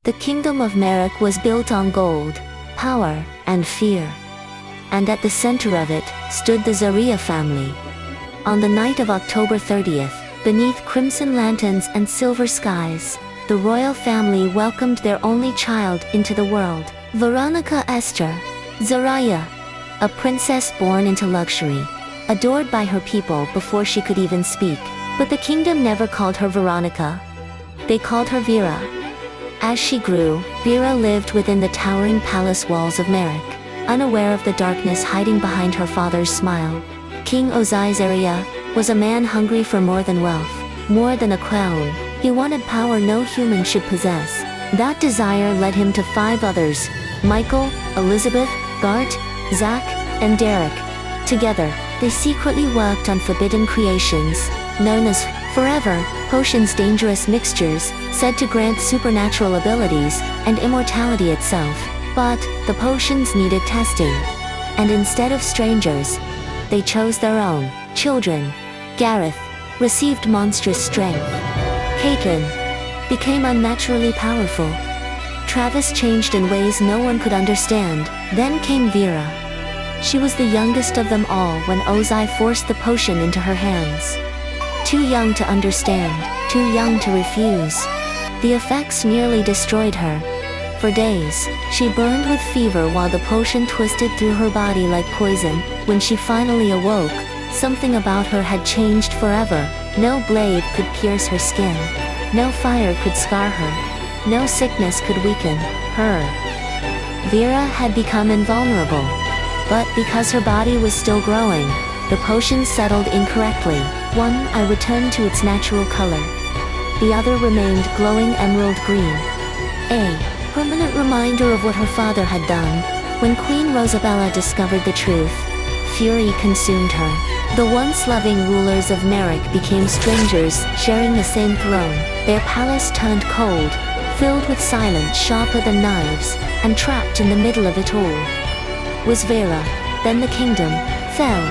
The kingdom of Merrick was built on gold, power, and fear. And at the center of it stood the Zaria family. On the night of October 30th, beneath crimson lanterns and silver skies, the royal family welcomed their only child into the world. Veronica Esther, Zaria, a princess born into luxury, adored by her people before she could even speak. But the kingdom never called her Veronica. They called her Vera. As she grew, Vera lived within the towering palace walls of Merrick, unaware of the darkness hiding behind her father's smile. King Zaria was a man hungry for more than wealth, more than a crown. He wanted power no human should possess. That desire led him to 5 others: Michael, Elizabeth, Gart, Zach, and Derek. Together, they secretly worked on forbidden creations, known as forever potions, dangerous mixtures, said to grant supernatural abilities and immortality itself. But the potions needed testing. And instead of strangers, they chose their own children. Gareth received monstrous strength. Caitlin became unnaturally powerful. Travis changed in ways no one could understand. Then came Vera. She was the youngest of them all when Ozai forced the potion into her hands. Too young to understand, too young to refuse. The effects nearly destroyed her. For days, she burned with fever while the potion twisted through her body like poison. When she finally awoke, something about her had changed forever. No blade could pierce her skin. No fire could scar her. No sickness could weaken her. Vera had become invulnerable. But because her body was still growing, the potion settled incorrectly. One eye returned to its natural color. The other remained glowing emerald green. A permanent reminder of what her father had done. When Queen Rosabella discovered the truth, fury consumed her. The once loving rulers of Merrick became strangers, sharing the same throne. Their palace turned cold, filled with silence sharper than knives, and trapped in the middle of it all was Vera. Then the kingdom fell.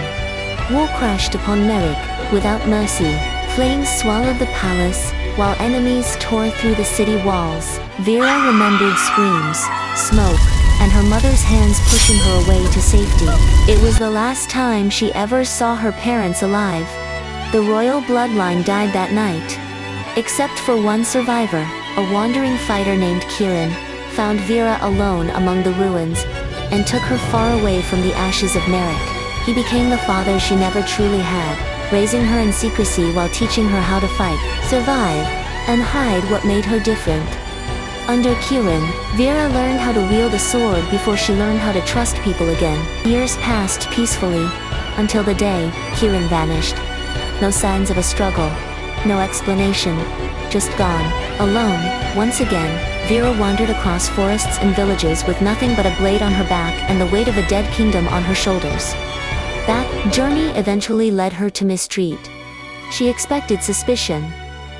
War crashed upon Merrick, without mercy. Flames swallowed the palace, while enemies tore through the city walls. Vera remembered screams, smoke, and her mother's hands pushing her away to safety. It was the last time she ever saw her parents alive. The royal bloodline died that night. Except for one survivor, a wandering fighter named Kieran, found Vera alone among the ruins, and took her far away from the ashes of Merrick. He became the father she never truly had, raising her in secrecy while teaching her how to fight, survive, and hide what made her different. Under Kieran, Vera learned how to wield a sword before she learned how to trust people again. Years passed peacefully, until the day Kieran vanished. No signs of a struggle, no explanation, just gone. Alone, once again, Vera wandered across forests and villages with nothing but a blade on her back and the weight of a dead kingdom on her shoulders. That journey eventually led her to Mistreat. She expected suspicion.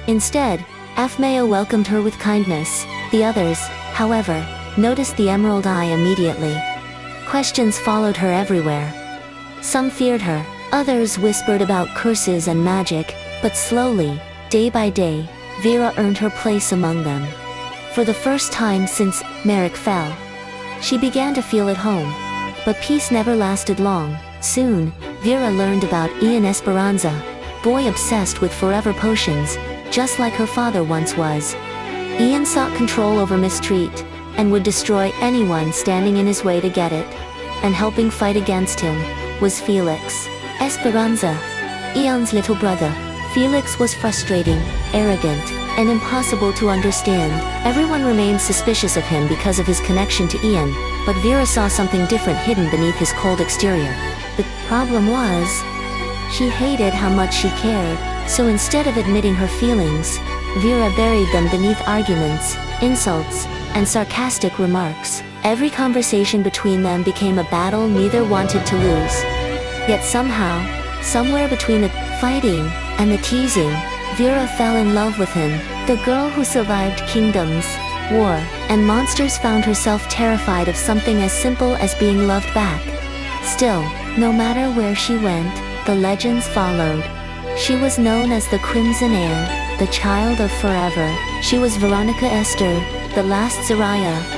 Instead, Aphmau welcomed her with kindness. The others, however, noticed the emerald eye immediately. Questions followed her everywhere. Some feared her, others whispered about curses and magic, but slowly, day by day, Vera earned her place among them. For the first time since Merrick fell, she began to feel at home. But peace never lasted long. Soon, Vera learned about Ian Esperanza, boy obsessed with forever potions, just like her father once was. Ian sought control over Mistreat, and would destroy anyone standing in his way to get it. And helping fight against him was Felix Esperanza, Ian's little brother. Felix was frustrating, arrogant, and impossible to understand. Everyone remained suspicious of him because of his connection to Ian, but Vera saw something different hidden beneath his cold exterior. The problem was, she hated how much she cared, so instead of admitting her feelings, Vera buried them beneath arguments, insults, and sarcastic remarks. Every conversation between them became a battle neither wanted to lose. Yet somehow, somewhere between the fighting and the teasing, Vera fell in love with him. The girl who survived kingdoms, war, and monsters found herself terrified of something as simple as being loved back. Still, no matter where she went, the legends followed. She was known as the Crimson Heir, the child of forever. She was Veronica Esther, the last Zarya,